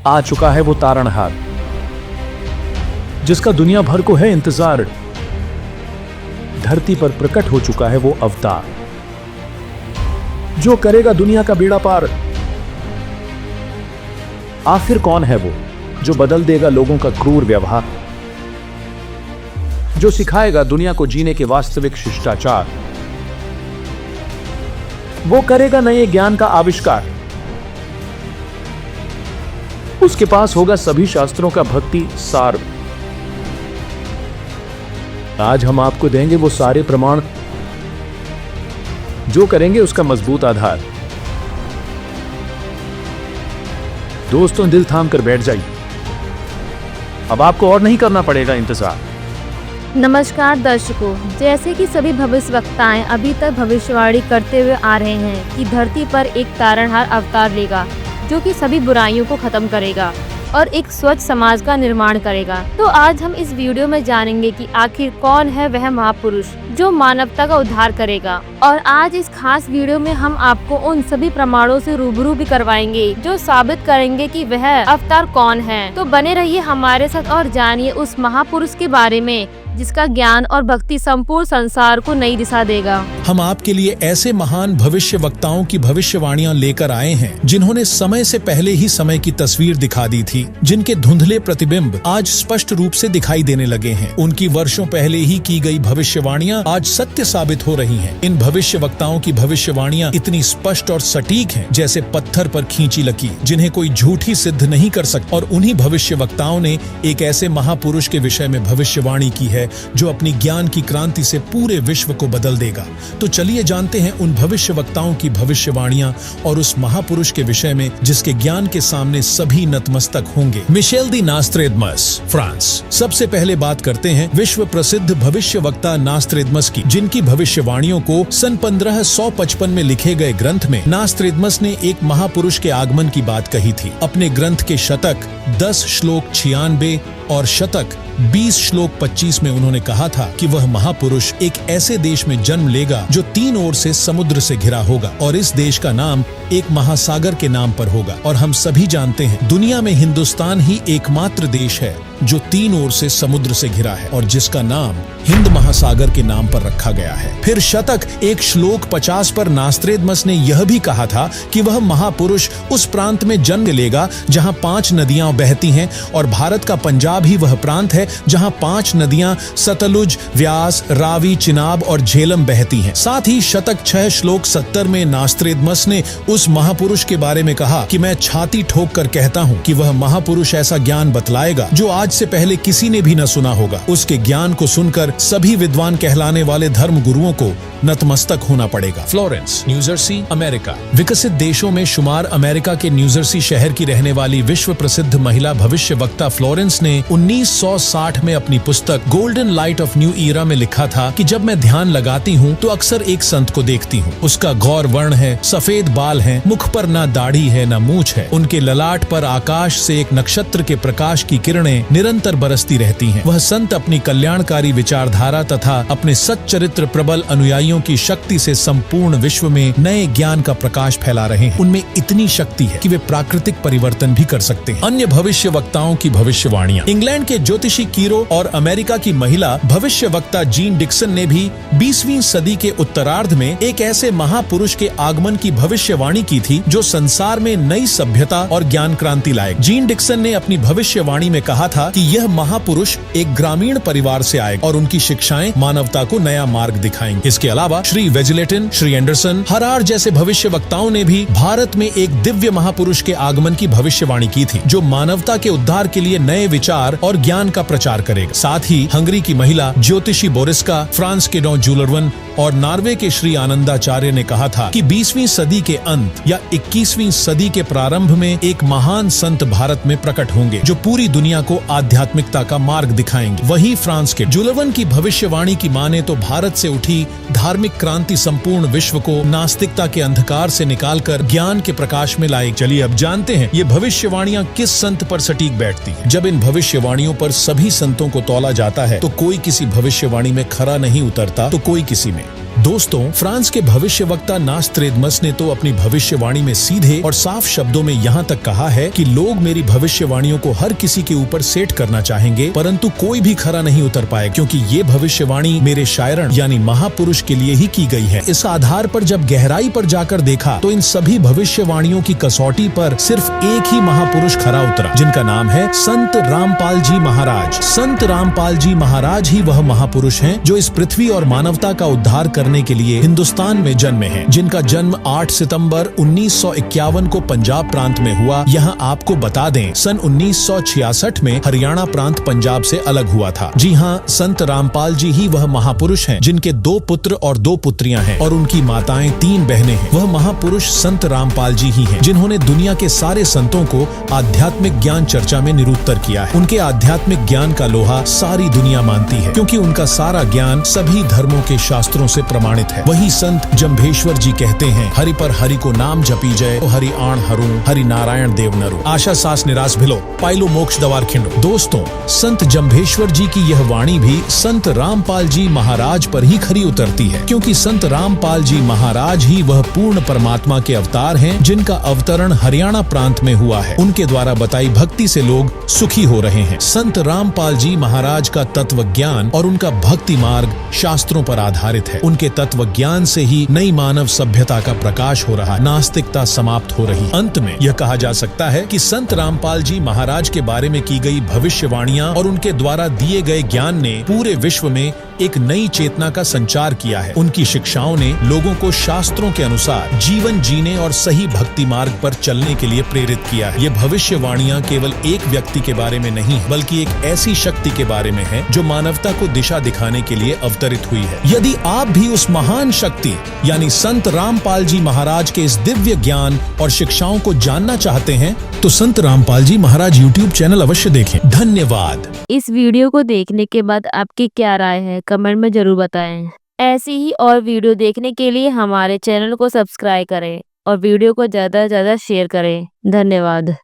आ चुका है वो तारणहार जिसका दुनिया भर को है इंतजार। धरती पर प्रकट हो चुका है वो अवतार जो करेगा दुनिया का बेड़ा पार। आखिर कौन है वो जो बदल देगा लोगों का क्रूर व्यवहार, जो सिखाएगा दुनिया को जीने के वास्तविक शिष्टाचार। वो करेगा नए ज्ञान का आविष्कार, उसके पास होगा सभी शास्त्रों का भक्ति सार। आज हम आपको देंगे वो सारे प्रमाण जो करेंगे उसका मजबूत आधार। दोस्तों दिल थाम कर बैठ जाइए, अब आपको और नहीं करना पड़ेगा इंतजार। नमस्कार दर्शकों, जैसे कि सभी भविष्यवक्ताएं अभी तक भविष्यवाणी करते हुए आ रहे हैं कि धरती पर एक तारणहार अवतार लेगा जो कि सभी बुराइयों को खत्म करेगा और एक स्वच्छ समाज का निर्माण करेगा। तो आज हम इस वीडियो में जानेंगे कि आखिर कौन है वह महापुरुष जो मानवता का उद्धार करेगा। और आज इस खास वीडियो में हम आपको उन सभी प्रमाणों से रूबरू भी करवाएंगे जो साबित करेंगे कि वह अवतार कौन है। तो बने रहिए हमारे साथ और जानिए उस महापुरुष के बारे में जिसका ज्ञान और भक्ति संपूर्ण संसार को नई दिशा देगा। हम आपके लिए ऐसे महान भविष्य वक्ताओं की भविष्यवाणियां लेकर आए हैं जिन्होंने समय से पहले ही समय की तस्वीर दिखा दी थी, जिनके धुंधले प्रतिबिंब आज स्पष्ट रूप से दिखाई देने लगे हैं। उनकी वर्षों पहले ही की गई भविष्यवाणियां आज सत्य साबित हो रही हैं। इन भविष्य वक्ताओं की भविष्यवाणियां इतनी स्पष्ट और सटीक हैं जैसे पत्थर पर खींची लकीर, जिन्हें कोई झूठी सिद्ध नहीं कर सकता। और उन्हीं भविष्य वक्ताओं ने एक ऐसे महापुरुष के विषय में भविष्यवाणी की है जो अपनी ज्ञान की क्रांति से पूरे विश्व को बदल देगा। तो चलिए जानते हैं उन भविष्य वक्ताओं की भविष्यवाणियां और उस महापुरुष के विषय में जिसके ज्ञान के सामने सभी नतमस्तक होंगे। मिशेल दी नास्त्रेदमस, फ्रांस। सबसे पहले बात करते हैं विश्व प्रसिद्ध भविष्य वक्ता नास्त्रेदमस की, जिनकी भविष्यवाणियों को सन 1555 में लिखे गए ग्रंथ में नास्त्रेदमस ने एक महापुरुष के आगमन की बात कही थी। अपने ग्रंथ के शतक 10 श्लोक 96 और शतक 20 श्लोक 25 में उन्होंने कहा था कि वह महापुरुष एक ऐसे देश में जन्म लेगा जो 3 ओर से समुद्र से घिरा होगा और इस देश का नाम एक महासागर के नाम पर होगा। और हम सभी जानते हैं दुनिया में हिंदुस्तान ही एकमात्र देश है जो 3 ओर से समुद्र से घिरा है और जिसका नाम हिंद महासागर के नाम पर रखा गया है। फिर शतक 1 श्लोक 50 पर नास्त्रेदमस ने यह भी कहा था कि वह महापुरुष उस प्रांत में जन्म लेगा जहां 5 नदियां बहती हैं और भारत का पंजाब ही वह प्रांत है जहां 5 नदियां सतलुज, व्यास, रावी, चिनाब और झेलम बहती हैं। साथ ही शतक 6 श्लोक 70 में नास्त्रेदमस ने उस महापुरुष के बारे में कहा कि मैं छाती ठोक कर कहता हूं कि वह महापुरुष ऐसा ज्ञान बतलाएगा जो आज से पहले किसी ने भी न सुना होगा। उसके ज्ञान को सुनकर सभी विद्वान कहलाने वाले धर्म गुरुओं को नतमस्तक होना पड़ेगा। Florence, New Jersey, America. विकसित देशों में शुमार अमेरिका के न्यूजर्सी शहर की रहने वाली विश्व प्रसिद्ध महिला भविष्य वक्ता फ्लोरेंस ने 1960 में अपनी पुस्तक golden light of new era में लिखा था कि जब मैं ध्यान लगाती हूँ तो अक्सर एक संत को देखती हूँ। उसका गौर वर्ण है, सफेद बाल हैं, मुख पर ना दाढ़ी है ना मूछ है। उनके ललाट पर आकाश से एक नक्षत्र के प्रकाश की किरणें निरंतर बरसती रहती हैं। वह संत अपनी कल्याणकारी विचारधारा तथा अपने सच्चरित्र प्रबल अनुयायियों की शक्ति से संपूर्ण विश्व में नए ज्ञान का प्रकाश फैला रहे हैं। उनमें इतनी शक्ति है कि वे प्राकृतिक परिवर्तन भी कर सकते हैं। अन्य भविष्य वक्ताओं की भविष्यवाणियां। इंग्लैंड के ज्योतिषी कीरो और अमेरिका की महिला भविष्य वक्ता जीन डिक्सन ने भी 20वीं सदी के उत्तरार्ध में एक ऐसे महापुरुष के आगमन की भविष्यवाणी की थी जो संसार में नई सभ्यता और ज्ञान क्रांति लाएगा। जीन डिक्सन ने अपनी भविष्यवाणी में कहा था कि यह महापुरुष एक ग्रामीण परिवार से आएगा और उनकी शिक्षाएं मानवता को नया मार्ग दिखाएंगे। इसके अलावा श्री वेजिलेटन, श्री एंडरसन, हरार जैसे भविष्य वक्ताओं ने भी भारत में एक दिव्य महापुरुष के आगमन की भविष्यवाणी की थी जो मानवता के उद्धार के लिए नए विचार और ज्ञान का प्रचार करेगा। साथ ही हंगरी की महिला ज्योतिषी बोरिस्का, फ्रांस के डॉ जूलरवन और नॉर्वे के श्री आनंदाचार्य ने कहा था कि 20वीं सदी के अंत या 21वीं सदी के प्रारंभ में एक महान संत भारत में प्रकट होंगे जो पूरी दुनिया को आध्यात्मिकता का मार्ग दिखाएंगे। वहीं फ्रांस के जूलरवन की भविष्यवाणी की माने तो भारत से उठी धार्मिक क्रांति संपूर्ण विश्व को नास्तिकता के अंधकार से निकालकर ज्ञान के प्रकाश में लाएगी। चलिए अब जानते हैं ये भविष्यवाणियां किस संत पर सटीक बैठती हैं। जब इन भविष्यवाणियों पर सभी संतों को तौला जाता है तो कोई किसी भविष्यवाणी में खरा नहीं उतरता तो कोई किसी में। दोस्तों, फ्रांस के भविष्यवक्ता नास्त्रेदमस ने तो अपनी भविष्यवाणी में सीधे और साफ शब्दों में यहाँ तक कहा है कि लोग मेरी भविष्यवाणियों को हर किसी के ऊपर सेट करना चाहेंगे, परंतु कोई भी खरा नहीं उतर पाए, क्योंकि ये भविष्यवाणी मेरे शायरण यानी महापुरुष के लिए ही की गई है। इस आधार पर जब गहराई पर जाकर देखा तो इन सभी भविष्यवाणियों की कसौटी पर सिर्फ एक ही महापुरुष खरा उतरा, जिनका नाम है संत रामपाल जी महाराज। संत रामपाल जी महाराज ही वह महापुरुष हैं जो इस पृथ्वी और मानवता का उद्धार करने के लिए हिंदुस्तान में जन्मे हैं, जिनका जन्म 8 सितंबर 1951 को पंजाब प्रांत में हुआ। यहाँ आपको बता दें, सन 1966 में हरियाणा प्रांत पंजाब से अलग हुआ था। जी हाँ, संत रामपाल जी ही वह महापुरुष हैं जिनके 2 पुत्र और 2 पुत्रियां हैं और उनकी माताएं 3 बहनें हैं। वह महापुरुष संत रामपाल जी ही हैं जिन्होंने दुनिया के सारे संतों को आध्यात्मिक ज्ञान चर्चा में निरुत्तर किया है। उनके आध्यात्मिक ज्ञान का लोहा सारी दुनिया मानती है, क्योंकि उनका सारा ज्ञान सभी धर्मों के शास्त्रों से प्रमाणित है। वही संत जम्भेश्वर जी कहते हैं, हरि पर हरि को नाम जपी जय, तो हरि आण हरु हरि नारायण देव नरु, आशा सास निराश भिलो, पाइलो मोक्ष दवार खिंडो। दोस्तों, संत जम्भेश्वर जी की यह वाणी भी संत रामपाल जी महाराज पर ही खरी उतरती है, क्योंकि संत रामपाल जी महाराज ही वह पूर्ण परमात्मा के अवतार हैं जिनका अवतरण हरियाणा प्रांत में हुआ है। उनके द्वारा बताई भक्ति से लोग सुखी हो रहे हैं। संत रामपाल जी महाराज का तत्व ज्ञान और उनका भक्ति मार्ग शास्त्रों पर आधारित है। उनके तत्व ज्ञान से ही नई मानव सभ्यता का प्रकाश हो रहा, नास्तिकता समाप्त हो रही। अंत में यह कहा जा सकता है कि संत रामपाल जी महाराज के बारे में की गई भविष्यवाणियां और उनके द्वारा दिए गए ज्ञान ने पूरे विश्व में एक नई चेतना का संचार किया है। उनकी शिक्षाओं ने लोगों को शास्त्रों के अनुसार जीवन जीने और सही भक्ति मार्ग पर चलने के लिए प्रेरित किया है। ये भविष्यवाणियां केवल एक व्यक्ति के बारे में नहीं, बल्कि एक ऐसी शक्ति के बारे में है जो मानवता को दिशा दिखाने के लिए अवतरित हुई है। यदि आप भी उस महान शक्ति यानी संत रामपाल जी महाराज के इस दिव्य ज्ञान और शिक्षाओं को जानना चाहते हैं तो संत रामपाल जी महाराज YouTube चैनल अवश्य देखें। धन्यवाद। इस वीडियो को देखने के बाद आपकी क्या राय है, कमेंट में जरूर बताएं। ऐसी ही और वीडियो देखने के लिए हमारे चैनल को सब्सक्राइब करें और वीडियो को ज़्यादा से ज़्यादा शेयर करें। धन्यवाद।